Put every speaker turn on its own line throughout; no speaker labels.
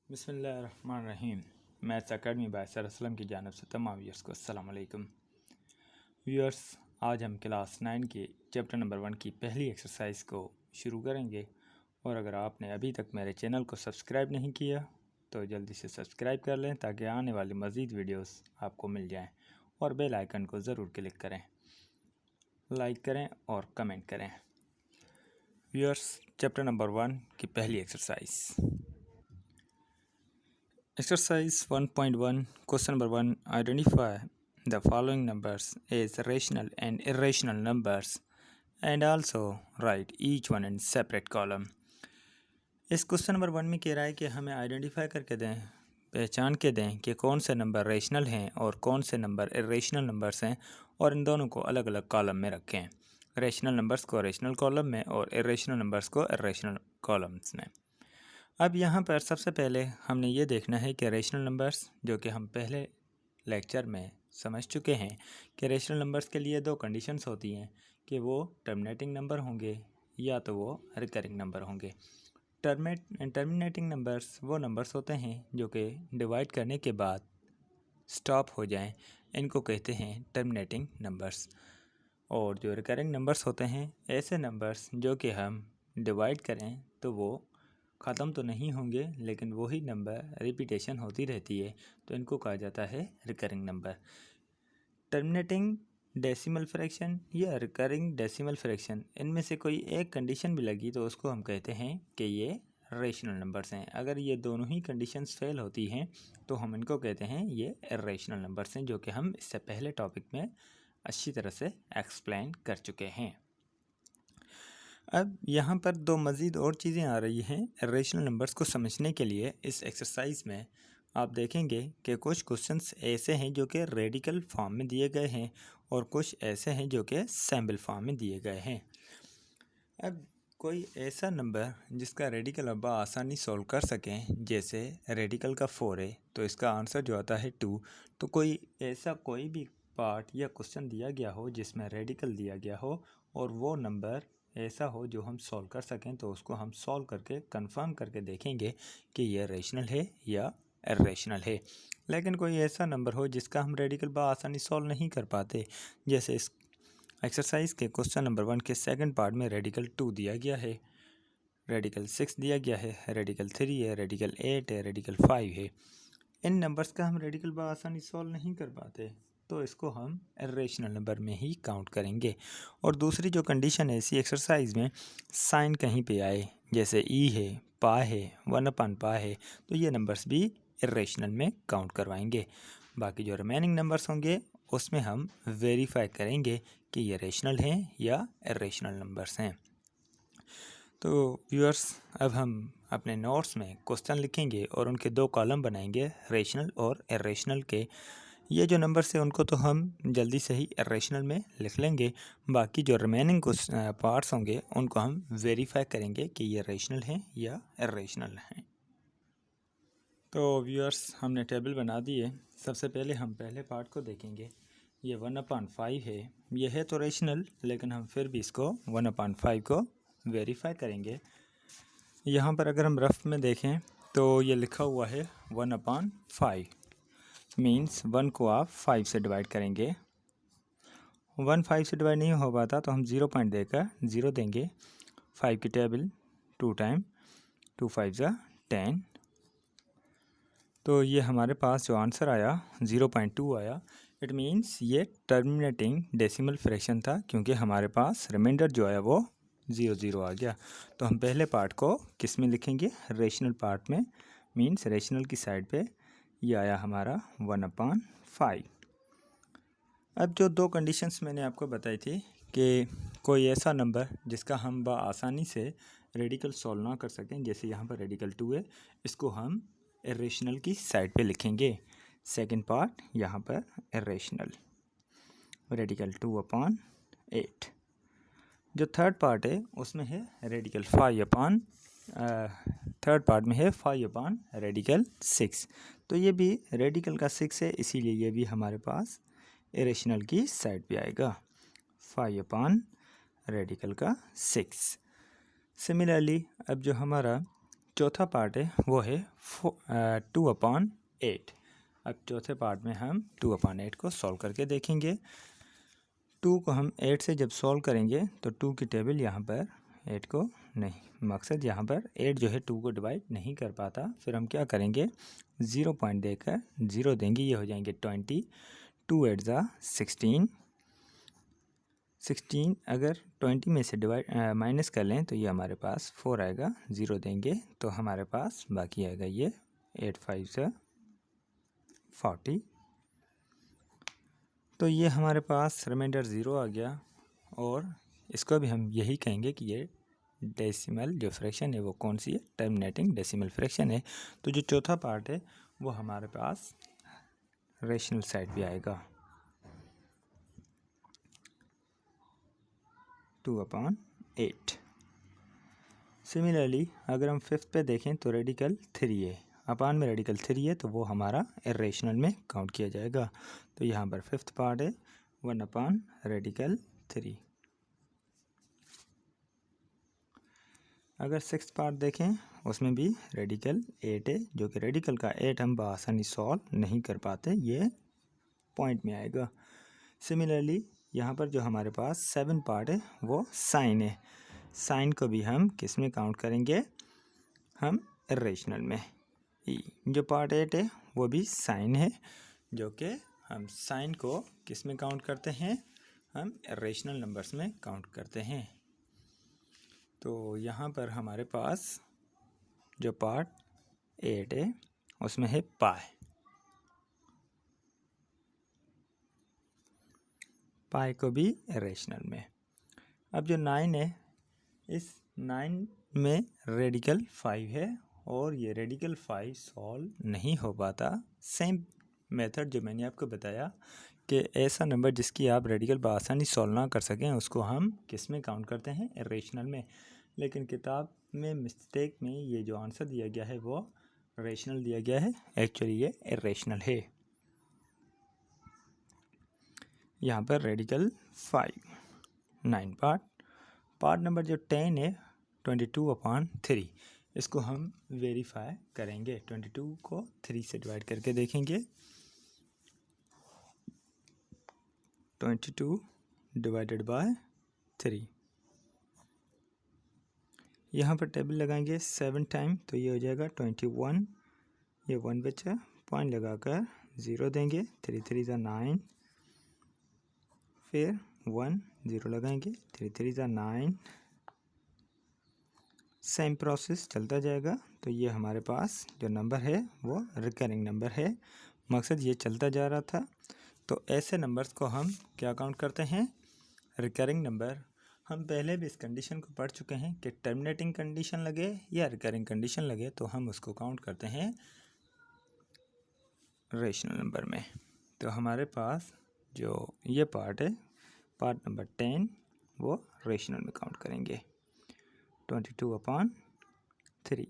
बिस्मिल्लाहिर्रहमानिर्रहीम। Maths academy by sir Aslam की जानिब से तमाम व्यूअर्स को अस्सलाम वालेकुम। व्यूअर्स, आज हम क्लास 9 के चैप्टर नंबर 1 की पहली एक्सरसाइज को शुरू करेंगे। और अगर आपने अभी तक मेरे चैनल को सब्सक्राइब नहीं किया तो जल्दी से सब्सक्राइब कर लें ताकि आने वाली मज़ीद वीडियोस आपको मिल जाएं। और बेल आइकन को ज़रूर क्लिक करें, लाइक करें और कमेंट करें। व्यूअर्स, चैप्टर नंबर 1 की पहली Exercise 1.1, question number 1. Identify the following numbers as rational and irrational numbers and also write each one in separate column. इस क्वेश्चन नंबर 1 में कह रहा है कि हमें आइडेंटिफाई करके दें, पहचान के दें कि कौन से नंबर रेशनल हैं और कौन से नंबर इरेशनल नंबर्स हैं और इन दोनों को अलग अलग कॉलम में रखें। रेशनल नंबर्स को रेशनल कॉलम में और इरेशनल नंबर्स को इरेशनल कॉलम्स में। अब यहाँ पर सबसे पहले हमने ये देखना है कि रेशनल नंबर्स, जो कि हम पहले लेक्चर में समझ चुके हैं कि रेशनल नंबर्स के लिए दो कंडीशंस होती हैं कि वो टर्मिनेटिंग नंबर होंगे या तो वो रिकरिंग नंबर होंगे। टर्मिनेटिंग नंबर्स वो नंबर्स होते हैं जो कि डिवाइड करने के बाद स्टॉप हो जाएं, इनको कहते हैं टर्मिनेटिंग नंबर्स। और जो रिकरिंग नंबर्स होते हैं ऐसे नंबर्स जो कि हम डिवाइड करें तो वो ख़त्म तो नहीं होंगे लेकिन वही नंबर रिपीटेशन होती रहती है, तो इनको कहा जाता है recurring number. Terminating decimal fraction या रिकरिंग डेसिमल फ्रैक्शन, इनमें से कोई एक कंडीशन भी लगी तो उसको हम कहते हैं कि ये रेशनल नंबर्स हैं। अगर ये दोनों ही कंडीशंस फेल होती हैं तो हम इनको कहते हैं ये इरेशनल नंबर्स हैं, जो कि हम इससे पहले टॉपिक में अच्छी तरह से एक्सप्लेन कर चुके हैं। अब यहाँ पर दो मज़ीद और चीज़ें आ रही हैं इरेशनल नंबर्स को समझने के लिए। इस एक्सरसाइज में आप देखेंगे कि कुछ क्वेश्चंस ऐसे हैं जो कि रेडिकल फॉर्म में दिए गए हैं और कुछ ऐसे हैं जो कि सिंबल फॉर्म में दिए गए हैं। अब कोई ऐसा नंबर जिसका रेडिकल आप आसानी सॉल्व कर सकें, जैसे रेडिकल का 4 है तो इसका आंसर जो आता है 2। तो कोई ऐसा कोई भी पार्ट या क्वेश्चन दिया गया हो जिसमें रेडिकल दिया गया हो और वो नंबर ऐसा हो जो हम सॉल्व कर सकें, तो उसको हम सॉल्व करके कंफर्म करके देखेंगे कि यह रेशनल है या इरेशनल है। लेकिन कोई ऐसा नंबर हो जिसका हम रेडिकल आसानी सॉल्व नहीं कर पाते, जैसे इस एक्सरसाइज के क्वेश्चन नंबर 1 के सेकंड पार्ट में रेडिकल 2 दिया गया है, रेडिकल 6 दिया गया है, रेडिकल 3 है, रेडिकल 8 है, रेडिकल 5 है। इन नंबर्स का हम रेडिकल आसानी सॉल्व नहीं कर पाते, तो इसको हम इरेशनल नंबर में ही काउंट करेंगे। और दूसरी जो कंडीशन है इसी एक्सरसाइज में, साइन कहीं पे आए, जैसे ई है, पा है, 1/π है, तो ये नंबर्स भी इरेशनल में काउंट करवाएंगे। बाकी जो रिमेनिंग नंबर्स होंगे उसमें हम वेरीफाई करेंगे कि ये रेशनल हैं या इरेशनल नंबर्स हैं। तो व्यूअर्स, अब हम अपने नोट्स में क्वेश्चन लिखेंगे और उनके दो कॉलम बनाएंगे, रेशनल और इरेशनल के। ये जो नंबर्स हैं उनको तो हम जल्दी से ही इरेशनल में लिख लेंगे, बाकी जो रिमेनिंग कुछ पार्ट्स होंगे उनको हम वेरीफाई करेंगे कि ये रेशनल हैं या इरेशनल हैं। तो व्यूअर्स, हमने टेबल बना दी है। सबसे पहले हम पहले पार्ट को देखेंगे। ये 1/5 है, ये है तो रेशनल, लेकिन हम फिर भी इसको 1/5 को वेरीफाई करेंगे। यहाँ पर अगर हम रफ में देखें तो ये लिखा हुआ है 1/5, मीन्स 1 को आप 5 से डिवाइड करेंगे। 1 5 से डिवाइड नहीं हो पाता तो हम 0 पॉइंट देकर 0 देंगे। 5 की टेबल 2 टाइम 2 5 ज़ा 10। तो ये हमारे पास जो आंसर आया 0.2 आया। इट मीन्स ये टर्मिनेटिंग डेसिमल फ्रैक्शन था, क्योंकि हमारे पास रिमाइंडर जो आया वो 0 आ गया। तो हम पहले पार्ट को किस में लिखेंगे, रेशनल पार्ट में, मीन्स रेशनल की साइड पे ये आया हमारा 1/5। अब जो दो कंडीशंस मैंने आपको बताई थी कि कोई ऐसा नंबर जिसका हम आसानी से रेडिकल सॉल्व ना कर सकें, जैसे यहाँ पर रेडिकल 2 है, इसको हम इरेशनल की साइड पे लिखेंगे। सेकंड पार्ट यहाँ पर इरेशनल, रेडिकल 2/8। जो थर्ड पार्ट है उसमें है रेडिकल 5 थर्ड पार्ट में है 5 रेडिकल 6। तो ये भी रेडिकल का 6 है, इसीलिए ये भी हमारे पास इरेशनल की साइड पे आएगा, 5 रेडिकल का 6। सिमिलरली अब जो हमारा चौथा पार्ट है वो है 2/8। अब चौथे पार्ट में हम 2/8 को सॉल्व करके देखेंगे। 2 को हम 8 से जब सॉल्व करेंगे तो 2 की टेबल यहाँ पर 8 को नहीं, मकसद यहाँ पर 8 जो है 2 को डिवाइड नहीं कर पाता। फिर हम क्या करेंगे, 0 पॉइंट देकर 0 देंगे, ये हो जाएंगे 20। 2 8 ज़ा 16। 16 अगर 20 में से माइनस कर लें तो ये हमारे पास 4 आएगा। 0 देंगे तो हमारे पास बाकी आएगा ये 8 5 ज़ा 40। तो ये हमारे पास रिमाइंडर 0 आ गया। और इसको भी हम यही कहेंगे कि ये डेसिमल जो फ्रैक्शन है वो कौन सी है, टर्मिनेटिंग डेसिमल फ्रैक्शन है। तो जो चौथा पार्ट है वो हमारे पास रेशनल साइड भी आएगा। 2/8। सिमिलरली अगर हम फिफ्थ पे देखें तो रेडिकल 3 है, अपान में रेडिकल 3 है तो वो हमारा इरेशनल में काउंट किया जाएगा। तो यहाँ पर फिफ्थ पार्ट है 1/रेडिकल 3। अगर सिक्स पार्ट देखें उसमें भी रेडिकल 8 है, जो कि रेडिकल का 8 हम बआसानी सॉल्व नहीं कर पाते, ये पॉइंट में आएगा। सिमिलरली यहाँ पर जो हमारे पास 7 पार्ट है वो साइन है। साइन को भी हम किस में काउंट करेंगे, हम इरेशनल में। जो पार्ट 8 है वो भी साइन है, जो कि हम साइन को किस में काउंट करते हैं, हम इरेशनल नंबर्स में काउंट करते हैं। तो यहाँ पर हमारे पास जो पार्ट 8 है उसमें है पाई। पाई को भी इरेशनल में। अब जो 9 है, इस 9 में रेडिकल 5 है और ये रेडिकल 5 सॉल्व नहीं हो पाता। सेम मेथड जो मैंने आपको बताया कि ऐसा नंबर जिसकी आप रेडिकल बआसानी सॉल्व ना कर सकें उसको हम किस में काउंट करते हैं, इरेशनल में। लेकिन किताब में मिस्टेक में ये जो आंसर दिया गया है वो रेशनल दिया गया है, एक्चुअली ये इरेशनल है। यहाँ पर रेडिकल 5 9 पार्ट नंबर जो 10 है 22/3, इसको हम वेरीफाई करेंगे। 22 को 3 से डिवाइड करके देखेंगे। 22 डिवाइडेड बाय 3, यहाँ पर टेबल लगाएंगे 7 टाइम तो ये हो जाएगा 21। ये 1 बचा, पॉइंट लगाकर 0 देंगे। 3 3 ज़ा 9, फिर 1 0 लगाएंगे। 3 3 ज़ा 9, सेम प्रोसेस चलता जाएगा। तो ये हमारे पास जो नंबर है वो रिकरिंग नंबर है, मकसद ये चलता जा रहा था। तो ऐसे नंबर्स को हम क्या काउंट करते हैं, रिकरिंग नंबर। हम पहले भी इस कंडीशन को पढ़ चुके हैं कि टर्मिनेटिंग कंडीशन लगे या रिकरिंग कंडीशन लगे तो हम उसको काउंट करते हैं रेशनल नंबर में। तो हमारे पास जो ये पार्ट है, पार्ट नंबर 10, वो रेशनल में काउंट करेंगे। 22/3।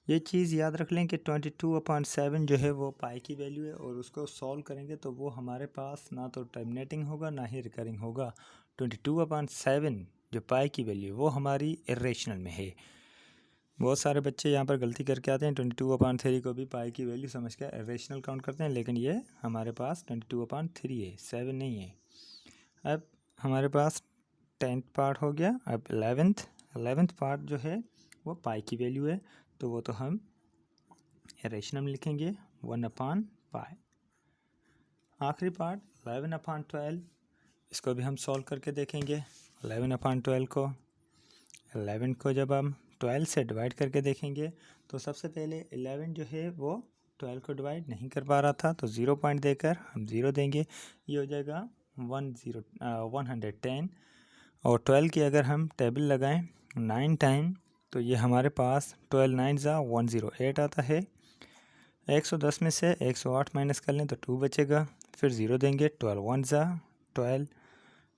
ये चीज़ याद रख लें कि 22/7 जो है वो पाई की वैल्यू है और उसको सॉल्व करेंगे तो वो हमारे पास ना तो टर्मिनेटिंग होगा ना ही रिकरिंग होगा। 22/7 जो पाई की वैल्यू है वो हमारी इरेशनल में है। बहुत सारे बच्चे यहाँ पर गलती करके आते हैं, 22/3 को भी पाई की वैल्यू समझ कर इरेशनल काउंट करते हैं, लेकिन ये हमारे पास 22/3 है, 7 नहीं है। अब हमारे पास 10th पार्ट हो गया। अब 11th पार्ट जो है वो पाई की वैल्यू है, तो वो तो हम इरेशनल में लिखेंगे 1/पाई। आखिरी पार्ट 11/12, इसको भी हम सॉल्व करके देखेंगे। 11/12 को 11 को जब हम 12 से डिवाइड करके देखेंगे तो सबसे पहले 11 जो है वो 12 को डिवाइड नहीं कर पा रहा था, तो 0 पॉइंट देकर हम 0 देंगे, ये हो जाएगा 110। और 12 की अगर हम टेबल लगाएं 9 टाइम तो ये हमारे पास 12 9 ज़ा 108 आता है। 110 में से 108 माइनस कर लें तो 2 बचेगा, फिर 0 देंगे। 12 1 ज़ा 12,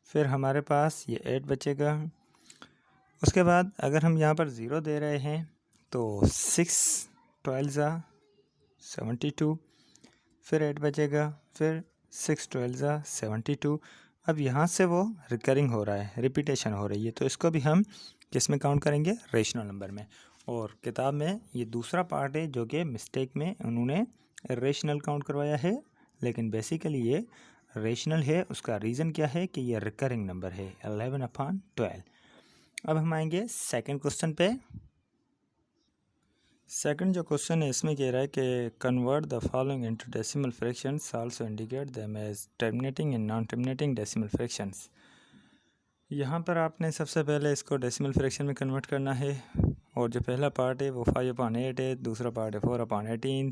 फिर हमारे पास ये 8 बचेगा। उसके बाद अगर हम यहाँ पर 0 दे रहे हैं तो 6 12 ज़ा 72, फिर 8 बचेगा, फिर 6 12 ज़ा 72। अब यहाँ से वो रिकरिंग हो रहा है, रिपीटेशन हो रही है, तो इसको भी हम किस में काउंट करेंगे, रेशनल नंबर में। और किताब में ये दूसरा पार्ट है जो कि मिस्टेक में उन्होंने रेशनल काउंट करवाया है, लेकिन बेसिकली ये रेशनल है। उसका रीज़न क्या है कि ये रिकरिंग नंबर है 11/12। अब हम आएंगे सेकंड क्वेश्चन पे। सेकंड जो क्वेश्चन है इसमें कह रहा है कि convert the following into decimal fractions, also indicate them as terminating and non terminating decimal fractions. यहाँ पर आपने सबसे पहले इसको डेसिमल फ्रैक्शन में कन्वर्ट करना है, और जो पहला पार्ट है वो 5/8 है, दूसरा पार्ट है 4/18,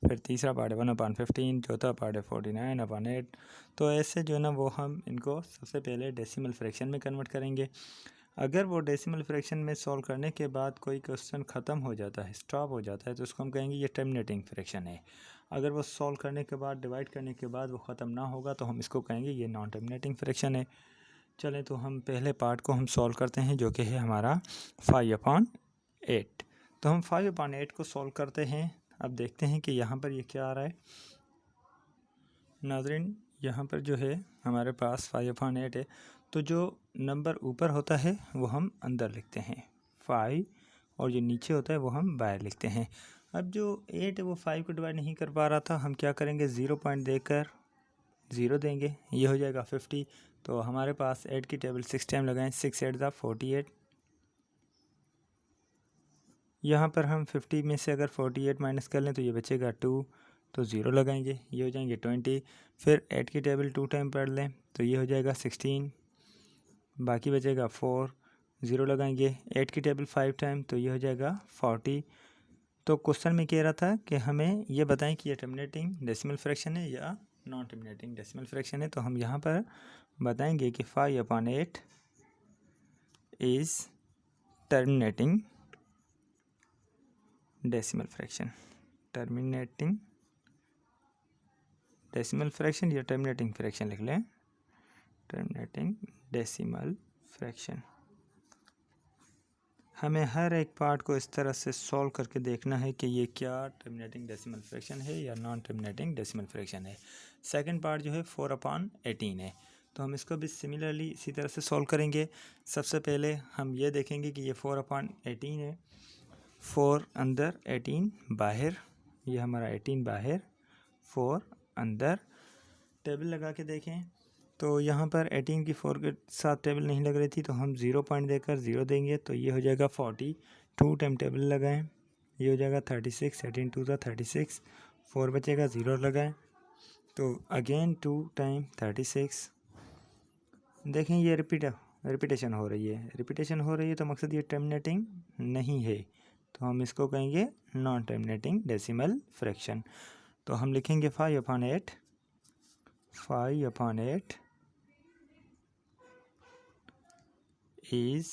फिर तीसरा पार्ट है 1/15, चौथा पार्ट है 49/8। तो ऐसे जो है ना वो हम इनको सबसे पहले डेसिमल फ्रैक्शन में कन्वर्ट करेंगे। अगर वो डेसिमल फ्रैक्शन में सॉल्व करने के बाद कोई क्वेश्चन ख़त्म हो जाता है, स्टॉप हो जाता है, तो उसको हम कहेंगे ये टर्मिनेटिंग फ्रैक्शन है। अगर वो सॉल्व करने के बाद, डिवाइड करने के बाद वो ख़त्म ना होगा तो हम इसको कहेंगे ये नॉन टर्मिनेटिंग फ्रैक्शन है। चलें तो हम पहले पार्ट को हम सॉल्व करते हैं जो कि है हमारा 5/8। तो हम 5/8 को सॉल्व करते हैं। अब देखते हैं कि यहाँ पर ये क्या आ रहा है। नाज़रीन, यहाँ पर जो है हमारे पास 5/8 है, तो जो नंबर ऊपर होता है वो हम अंदर लिखते हैं 5, और जो नीचे होता है वो हम बाहर लिखते हैं। अब जो 8 है वो 5 को डिवाइड नहीं कर पा रहा था, हम क्या करेंगे 0 पॉइंट देकर 0 देंगे, ये हो जाएगा 50। तो हमारे पास 8 की टेबल 6 टाइम लगाएं, 6 8 ज़ा 48। यहाँ पर हम 50 में से अगर 48 माइनस कर लें तो ये बचेगा 2, तो 0 लगाएंगे, ये हो जाएंगे 20। फिर 8 की टेबल 2 टाइम पढ़ लें तो ये हो जाएगा 16, बाकी बचेगा 4, 0 लगाएंगे। 8 की टेबल 5 टाइम तो ये हो जाएगा 40। तो क्वेश्चन में कह रहा था कि हमें ये बताएं कि ये टर्मिनेटिंग डेसिमल फ्रैक्शन है या नॉन टर्मिनेटिंग डेसिमल फ्रैक्शन है। तो हम यहाँ पर बताएंगे कि 5/8 is terminating decimal fraction. Terminating decimal fraction या टर्मिनेटिंग फ्रैक्शन लिख लें, टर्मिनेटिंग डेसिमल फ्रैक्शन। हमें हर एक पार्ट को इस तरह से सॉल्व करके देखना है कि ये क्या टर्मिनेटिंग डेसिमल फ्रैक्शन है या नॉन टर्मिनेटिंग डेसिमल फ्रैक्शन है। सेकंड पार्ट जो है 4/18 है, तो हम इसको भी सिमिलरली इसी तरह से सॉल्व करेंगे। सबसे पहले हम ये देखेंगे कि ये 4/18 है, 4 अंदर 18 बाहर, ये हमारा 18 बाहर 4 अंदर। टेबल लगा के देखें तो यहाँ पर 18 की 4 के साथ टेबल नहीं लग रही थी, तो हम 0 पॉइंट देकर 0 देंगे, तो ये हो जाएगा 40। 2 टाइम टेबल लगाएं, ये हो जाएगा 36, 18 2 ज़ा 36, 4 बचेगा, 0 लगाएं, तो अगेन 2 टाइम 36। देखें ये रिपीटेशन हो रही है, रिपीटेशन हो रही है, तो मकसद ये टर्मिनेटिंग नहीं है, तो हम इसको कहेंगे नॉन टर्मिनेटिंग डेसिमल फ्रैक्शन। तो हम लिखेंगे 5/8 is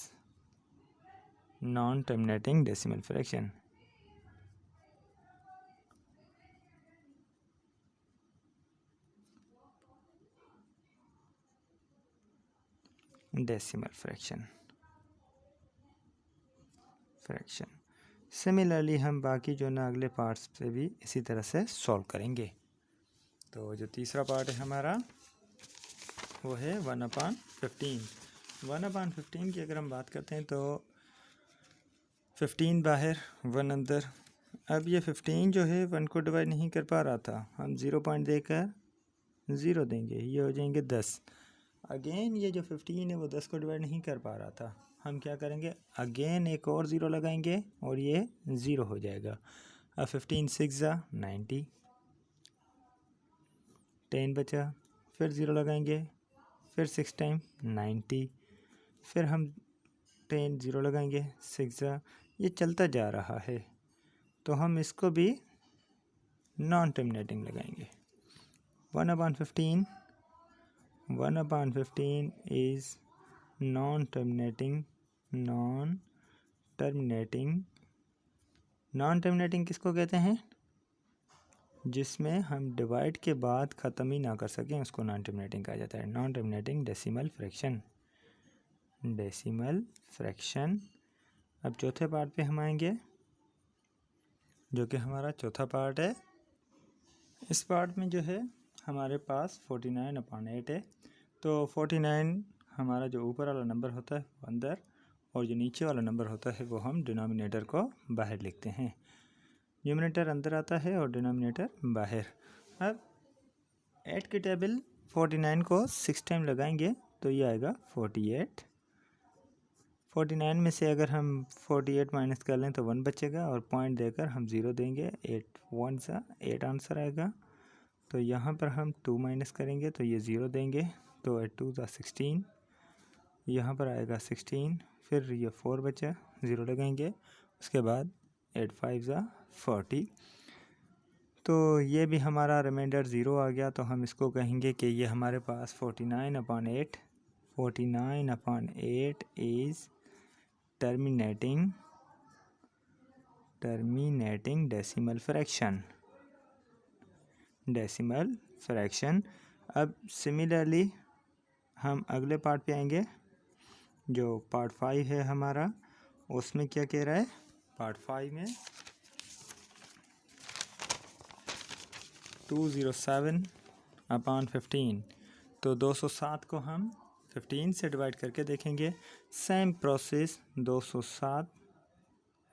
non-terminating decimal fraction. Decimal fraction. Similarly हम बाकी जो ना अगले पार्ट्स पे भी इसी तरह से सॉल्व करेंगे। तो जो तीसरा पार्ट है हमारा वो है 1/15। 1/15 की अगर हम बात करते हैं तो 15 बाहर 1 अंदर। अब ये 15 जो है 1 को डिवाइड नहीं कर पा रहा था, हम 0 पॉइंट देकर 0 देंगे, ये हो जाएंगे 10। अगेन ये जो 15 है वो 10 को डिवाइड नहीं कर पा रहा था, हम क्या करेंगे अगेन एक और 0 लगाएंगे और ये 0 हो जाएगा। अब 15 6 ज़ा 90, 10 बचा, फिर 0 लगाएंगे, फिर 6 टाइम 90, फिर हम 10 0 लगाएंगे, 6 ज़ा, ये चलता जा रहा है, तो हम इसको भी नॉन टर्मिनेटिंग लगाएंगे। 1/15 is non-terminating। non-terminating किसको कहते हैं? जिसमें हम डिवाइड के बाद ख़त्म ही ना कर सकें उसको नॉन टर्मिनेटिंग कहा जाता है। Non terminating decimal fraction. अब चौथे पार्ट पे हम आएंगे जो कि हमारा चौथा पार्ट है। इस पार्ट में जो है हमारे पास 49/8 है, तो 49 हमारा जो ऊपर वाला नंबर होता है अंदर, और जो नीचे वाला नंबर होता है वो हम डिनोमिनेटर को बाहर लिखते हैं। न्यूमरेटर अंदर आता है और डिनोमिनेटर बाहर। अब 8 की टेबल 49 को 6 टाइम लगाएंगे तो ये आएगा 48। 49 में से अगर हम 48 माइनस कर लें तो 1 बचेगा और पॉइंट देकर हम 0 देंगे। 8 1 सा 8 आंसर आएगा। तो यहाँ पर हम 2 माइनस करेंगे तो ये 0 देंगे, तो 8 2 सा 16, यहाँ पर आएगा 16। फिर ये 4 बचा, 0 लगाएंगे। उसके बाद 8 5 सा 40, तो ये भी हमारा रिमाइंडर 0 आ गया। तो हम इसको कहेंगे कि ये हमारे पास 49/8 इज़ terminating decimal fraction। अब सिमिलरली हम अगले पार्ट पे आएंगे, जो पार्ट 5 है हमारा। उसमें क्या कह रहा है? पार्ट 5 में 207/15, तो 207 को हम 15 से डिवाइड करके देखेंगे। सेम प्रोसेस, 207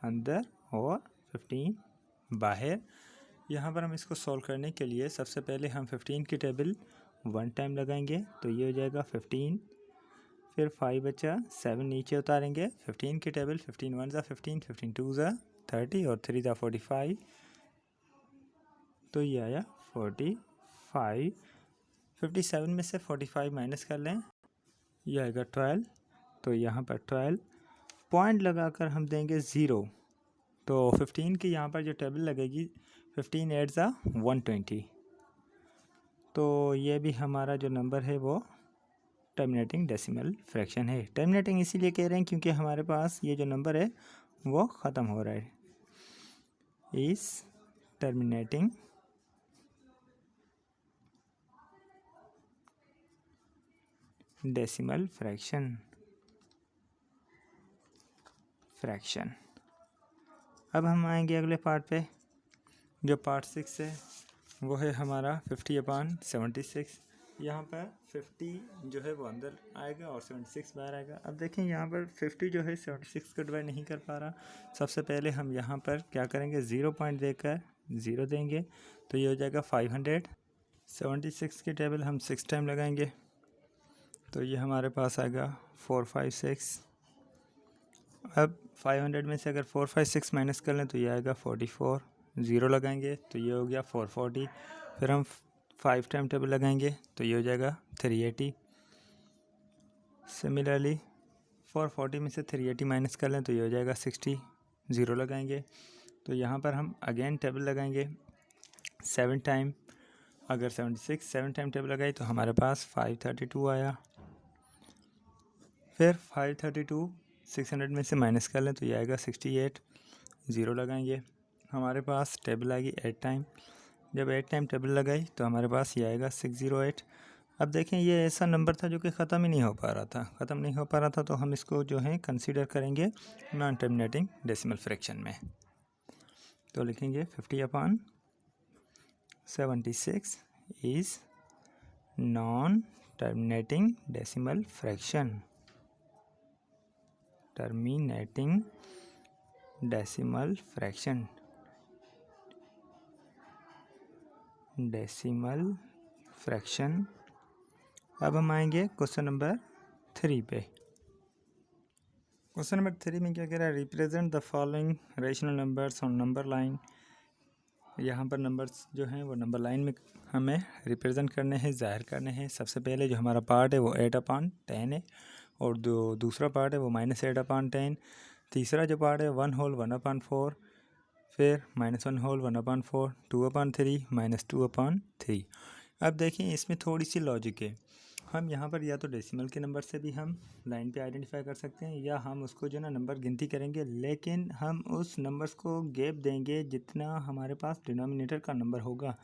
अंदर और 15 बाहर। यहाँ पर हम इसको सॉल्व करने के लिए सबसे पहले हम 15 की टेबल 1 टाइम लगाएंगे तो ये हो जाएगा 15। फिर 5 बचा, 7 नीचे उतारेंगे। 15 की टेबल 15 1 ज़ा 15, 15 2 ज़ा 30 और 3 ज़ा 45, तो ये आया 45। 57 में से 45 माइनस कर लें, यह आएगा 12। तो यहाँ पर 12 पॉइंट लगाकर हम देंगे 0। तो 15 की यहाँ पर जो टेबल लगेगी 15 8 ज़ा 120, तो ये भी हमारा जो नंबर है वो टर्मिनेटिंग डेसिमल फ्रैक्शन है। टर्मिनेटिंग इसीलिए कह रहे हैं क्योंकि हमारे पास ये जो नंबर है वो ख़त्म हो रहा है। इस टर्मिनेटिंग डेसिमल फ्रैक्शन। अब हम आएंगे अगले पार्ट पे, जो पार्ट 6 है वो है हमारा 50/76। यहाँ पर 50 जो है वो अंदर आएगा और 76 बाहर आएगा। अब देखें यहाँ पर 50 जो है 76 को डिवाइड नहीं कर पा रहा। सबसे पहले हम यहाँ पर क्या करेंगे, 0 पॉइंट देकर 0 देंगे तो ये हो जाएगा 500। 76 की टेबल हम 6 टाइम लगाएंगे तो ये हमारे पास आएगा 4 5 6। अब 500 में से अगर 4 5 6 माइनस कर लें तो ये आएगा 44। 0 लगाएंगे तो ये हो गया 440। फिर हम 5 टाइम टेबल लगाएंगे तो ये हो जाएगा 380। सिमिलरली 440 में से 380 माइनस कर लें तो ये हो जाएगा 60। 0 लगाएंगे तो यहाँ पर हम अगेन टेबल लगाएंगे 7 टाइम। अगर 76 7 टाइम टेबल लगाई तो हमारे पास 532 आया। फिर 532 600 में से माइनस कर लें तो ये आएगा 68। 0 लगाएंगे, हमारे पास टेबल आएगी 8 टाइम। जब 8 टाइम टेबल लगाई तो हमारे पास ये आएगा 608। अब देखें ये ऐसा नंबर था जो कि ख़त्म ही नहीं हो पा रहा था, तो हम इसको जो है कंसीडर करेंगे नॉन टर्मिनेटिंग डेसिमल फ्रैक्शन में। तो लिखेंगे 50/76 is non terminating decimal fraction. Terminating decimal fraction. अब हम आएंगे क्वेश्चन नंबर 3 पे। क्वेश्चन नंबर 3 में क्या कह रहा है, represent the following rational numbers on number line. यहाँ पर नंबर्स जो हैं वो नंबर लाइन में हमें रिप्रेजेंट करने हैं, ज़ाहिर करने हैं। सबसे पहले जो हमारा पार्ट है वो 8/10 है और दूसरा पार्ट है वो -8/10। तीसरा जो पार्ट है 1 होल 1/4, फिर -1 होल 1/4, 2/3 -2/3। अब देखिए इसमें थोड़ी सी लॉजिक है। हम यहाँ पर या तो डेसिमल के नंबर से भी हम लाइन पे आइडेंटिफाई कर सकते हैं, या हम उसको जो ना नंबर गिनती करेंगे, लेकिन हम उस नंबर्स को गैप देंगे जितना हमारे पास डिनोमिनेटर का नंबर होगा।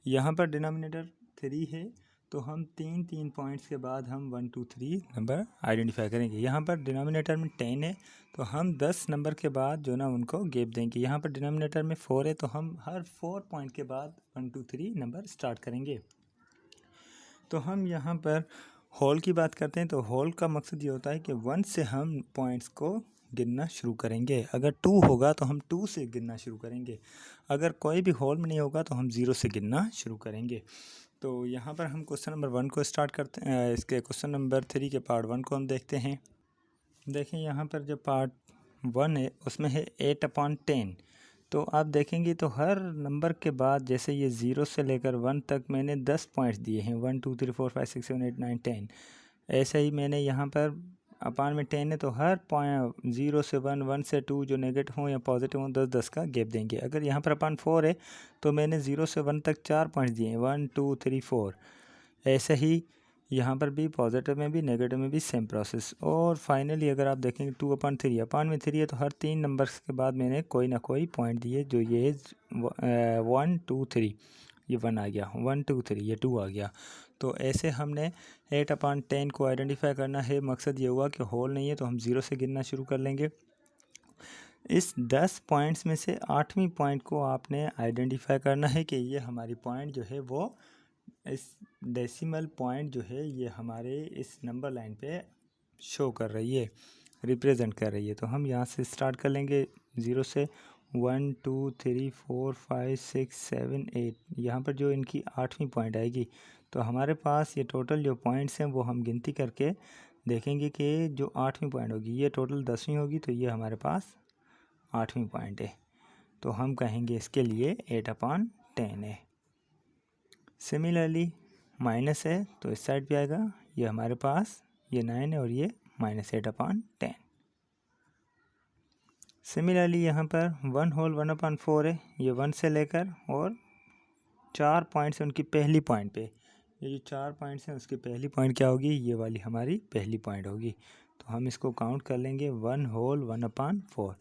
यहाँ पर डिनोमिनेटर 3 है तो हम 3 पॉइंट्स के बाद हम 1 2 3 नंबर आइडेंटिफाई करेंगे। यहाँ पर डिनोमिनेटर में 10 है तो हम 10 नंबर के बाद जो ना उनको गैप देंगे। यहाँ पर डिनोमिनेटर में 4 है तो हम हर 4 पॉइंट के बाद 1 2 3 नंबर स्टार्ट करेंगे। तो हम यहाँ पर होल की बात करते हैं तो होल का मकसद ये होता है कि 1 से हम पॉइंट्स को गिनना शुरू करेंगे। अगर 2 होगा तो हम 2 से गिनना शुरू करेंगे। अगर कोई भी होल में नहीं होगा तो हम 0 से गिनना शुरू करेंगे। तो यहाँ पर हम क्वेश्चन नंबर 1 को स्टार्ट करते हैं। इसके क्वेश्चन नंबर 3 के पार्ट 1 को हम देखते हैं। देखें यहाँ पर जो पार्ट 1 है उसमें है 8/10। तो आप देखेंगे तो हर नंबर के बाद जैसे ये 0 से लेकर 1 तक मैंने 10 पॉइंट्स दिए हैं, 1 2 3 4 5 6 7 8 9 10। ऐसे ही मैंने यहाँ पर अपान में 10 है तो हर पॉइंट 0 से 1, 1 से 2 जो नेगेटिव हों या पॉजिटिव हों 10-10 का गैप देंगे। अगर यहाँ पर अपान 4 है तो मैंने 0 से 1 तक 4 पॉइंट्स दिए हैं, 1 2 3 4। ऐसे ही यहाँ पर भी पॉजिटिव में भी नेगेटिव में भी सेम प्रोसेस। और फाइनली अगर आप देखेंगे 2/3, अपान में 3 है तो हर 3 नंबर्स के बाद मैंने कोई ना कोई पॉइंट दिए, जो ये 1 2 3, ये 1 आ गया, 1 2 3 ये 2 आ गया। तो ऐसे हमने 8/10 को आइडेंटिफाई करना है। मकसद ये हुआ कि होल नहीं है तो हम 0 से गिनना शुरू कर लेंगे। इस 10 पॉइंट्स में से 8वीं पॉइंट को आपने आइडेंटिफाई करना है कि ये हमारी पॉइंट जो है वो इस डेसिमल पॉइंट जो है ये हमारे इस नंबर लाइन पे शो कर रही है, रिप्रेजेंट कर रही है। तो हम यहाँ से स्टार्ट कर लेंगे 0 से 1 2 3 4 5 6 7 8। यहाँ पर जो इनकी 8वीं पॉइंट आएगी तो हमारे पास ये टोटल जो पॉइंट्स हैं वो हम गिनती करके देखेंगे कि जो 8वीं पॉइंट होगी ये टोटल 10वीं होगी, तो ये हमारे पास 8वीं पॉइंट है। तो हम कहेंगे इसके लिए 8/10 है। सिमिलरली माइनस है तो इस साइड पे आएगा, ये हमारे पास ये 9 है और ये -8/10। सिमिलरली यहाँ पर 1 होल 1/4 है, ये 1 से लेकर और 4 पॉइंट्स हैं उनकी पहली पॉइंट पे। ये जो 4 पॉइंट्स हैं उसकी पहली पॉइंट क्या होगी, ये वाली हमारी पहली पॉइंट होगी। तो हम इसको काउंट कर लेंगे 1 होल 1/4।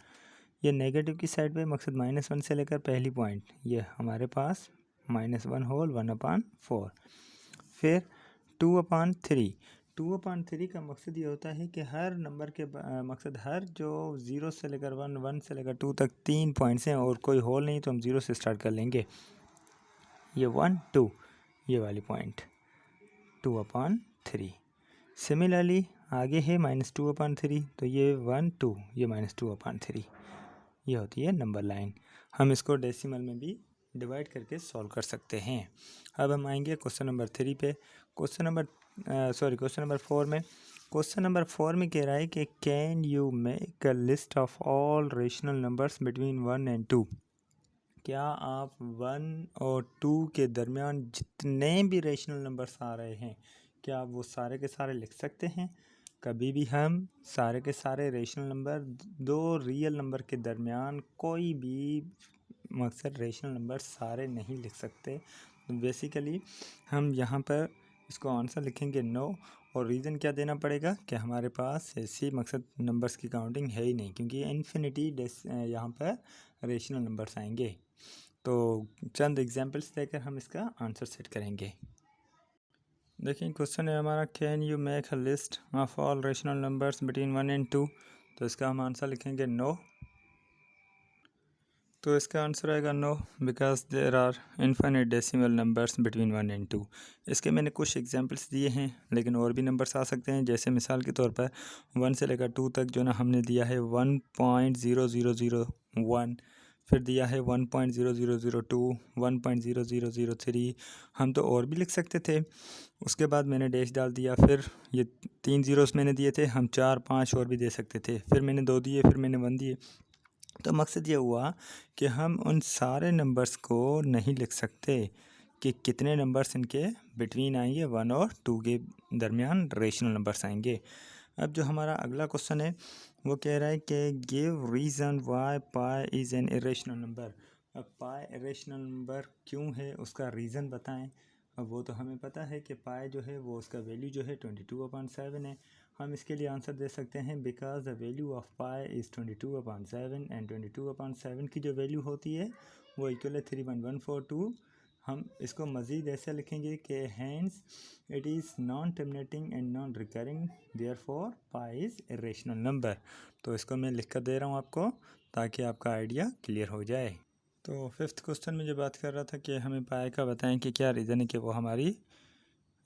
ये नेगेटिव की साइड पे मकसद -1 से लेकर पहली पॉइंट, ये हमारे पास -1 होल 1/4। फिर 2/3। 2/3 का मकसद ये होता है कि हर नंबर के मकसद हर जो 0 से लेकर 1, 1 से लेकर 2 तक 3 पॉइंट्स हैं और कोई होल नहीं तो हम 0 से स्टार्ट कर लेंगे। ये 1 2 ये वाली पॉइंट 2/3। सिमिलरली आगे है -2/3, तो ये 1 2 ये -2/3, ये होती है नंबर लाइन। हम इसको डेसिमल में भी डिवाइड करके सॉल्व कर सकते हैं। अब हम आएंगे क्वेश्चन नंबर 3 पे। क्वेश्चन नंबर 4 में। क्वेश्चन नंबर 4 में कह रहा है कि can you make a list of all rational numbers between 1 and 2। क्या आप 1 और 2 के दरमियान जितने भी रेशनल नंबर्स आ रहे हैं क्या आप वो सारे के सारे लिख सकते हैं। कभी भी हम सारे के सारे रेशनल नंबर, दो रियल नंबर के दरमियान कोई भी मकसद रेशनल नंबर सारे नहीं लिख सकते। तो बेसिकली हम यहाँ पर इसको आंसर लिखेंगे नो। और रीज़न क्या देना पड़ेगा कि हमारे पास ऐसी मकसद नंबर्स की काउंटिंग है ही नहीं, क्योंकि इन्फिनिटी यहाँ पर रेशनल नंबर्स आएंगे। तो चंद एग्जांपल्स देकर हम इसका आंसर सेट करेंगे। देखिए क्वेश्चन है हमारा, can you make a list of all rational numbers between 1 and 2। तो इसका हम आंसर लिखेंगे नो। तो इसका आंसर आएगा no, because there are infinite decimal numbers between 1 and 2। इसके मैंने कुछ एग्जांपल्स दिए हैं, लेकिन और भी नंबर्स आ सकते हैं। जैसे मिसाल के तौर पर 1 से लेकर 2 तक जो ना हमने दिया है 1.0001, फिर दिया है 1.0002, 1.0003। हम तो और भी लिख सकते थे। उसके बाद मैंने डैश डाल दिया। फिर ये 3 ज़ीरोस मैंने दिए थे, हम 4 5 और भी दे सकते थे। फिर मैंने 2 दिए, फिर मैंने 1 दिए। तो मकसद ये हुआ कि हम उन सारे नंबर्स को नहीं लिख सकते कि कितने नंबर्स इनके बिटवीन आएंगे, 1 और 2 के दरमियान रेशनल नंबर्स आएंगे। अब जो हमारा अगला क्वेश्चन है वो कह रहा है कि give reason why pi is an irrational number. अब पाई इरेशनल नंबर क्यों है उसका रीज़न बताएं। अब वो तो हमें पता है कि पाई जो है वो उसका वैल्यू जो है 22/7 है। हम इसके लिए आंसर दे सकते हैं because the value of pi is 22/7 and 22/7 की जो वैल्यू होती है वो इक्वल है 3.142। हम इसको मज़ीद ऐसे लिखेंगे कि hence it is non terminating and non recurring, therefore pi is irrational number. तो इसको मैं लिख कर दे रहा हूँ आपको ताकि आपका आइडिया क्लियर हो जाए। तो 5th क्वेश्चन में जो बात कर रहा था कि हमें पाई का बताएं कि क्या रीज़न है कि वो हमारी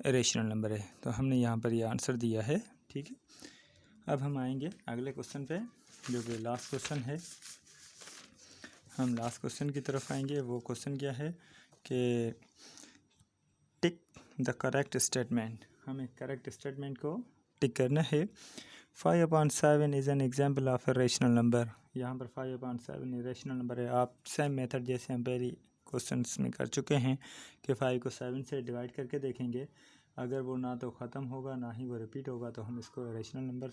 रेशनल नंबर है। तो हमने यहाँ पर ये आंसर दिया है, ठीक है। अब हम आएंगे अगले क्वेश्चन पे, जो कि लास्ट क्वेश्चन है। हम लास्ट क्वेश्चन की तरफ आएंगे। वो क्वेश्चन क्या है कि टिक द करेक्ट स्टेटमेंट। हमें करेक्ट स्टेटमेंट को टिक करना है। 5/7 is an example of a rational number. यहाँ पर 5/7 रेशनल नंबर है। आप सेम मेथड जैसे हम पहले क्वेश्चंस में कर चुके हैं कि 5 को 7 से डिवाइड करके देखेंगे। अगर वो ना तो ख़त्म होगा ना ही वो रिपीट होगा, तो हम इसको रेशनल नंबर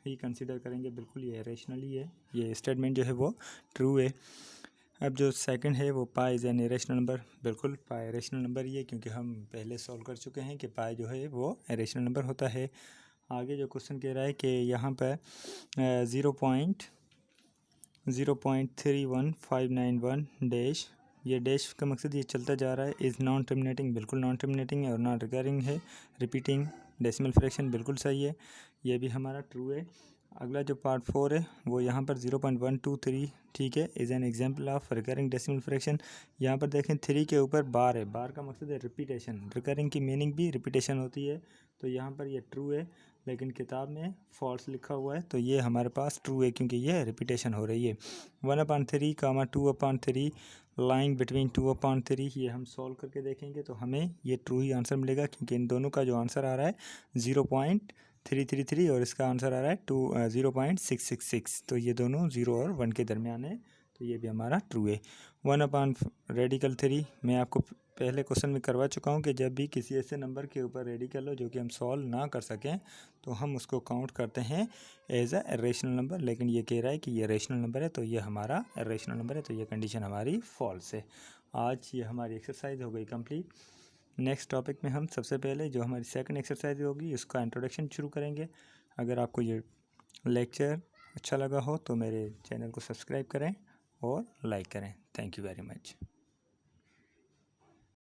ही कंसीडर करेंगे। बिल्कुल ये रेशनल ही है, ये स्टेटमेंट जो है वो ट्रू है। अब जो सेकंड है वो पाई इज़ एन इरेशनल नंबर। बिल्कुल पाई इरेशनल नंबर ही है, क्योंकि हम पहले सॉल्व कर चुके हैं कि पाई जो है वो इरेशनल नंबर होता है। आगे जो क्वेश्चन कह रहा है कि यहाँ पर 0.31591 डैश, ये डैश का मकसद ये चलता जा रहा है। इज़ नॉन टर्मिनेटिंग, बिल्कुल नॉन टर्मिनेटिंग है और नॉन रिकरिंग है। रिपीटिंग डेसिमल फ्रैक्शन, बिल्कुल सही है, ये भी हमारा ट्रू है। अगला जो पार्ट 4 है वो यहाँ पर 0.123, ठीक है, is an example of recurring decimal fraction. यहाँ पर देखें 3 के ऊपर बार है, बार का मकसद है रिपीटेशन। रिकरिंग की मीनिंग भी रिपीटेशन होती है, तो यहाँ पर ये ट्रू है, लेकिन किताब में फॉल्स लिखा हुआ है, तो ये हमारे पास ट्रू है क्योंकि ये रिपीटेशन हो रही है। 1/3, 2/3 लाइन बिटवीन 2/3, ये हम सॉल्व करके देखेंगे तो हमें ये ट्रू ही आंसर मिलेगा, क्योंकि इन दोनों का जो आंसर आ रहा है 0.333 और इसका आंसर आ रहा है 0.666, तो ये दोनों 0 और 1 के दरमियान है, तो ये भी हमारा ट्रू है। 1/3 मैं आपको पहले क्वेश्चन में करवा चुका हूँ कि जब भी किसी ऐसे नंबर के ऊपर रेडिकल हो जो कि हम सॉल्व ना कर सकें, तो हम उसको काउंट करते हैं एज अ रेशनल नंबर। लेकिन ये कह रहा है कि ये रेशनल नंबर है, तो ये हमारा रेशनल नंबर है, तो ये कंडीशन हमारी फॉल्स है। आज ये हमारी एक्सरसाइज हो गई कंप्लीट। नेक्स्ट टॉपिक में हम सबसे पहले जो हमारी सेकंड एक्सरसाइज होगी उसका इंट्रोडक्शन शुरू करेंगे। अगर आपको ये लेक्चर अच्छा लगा हो तो मेरे चैनल को सब्सक्राइब करें और लाइक करें। Thank you very much.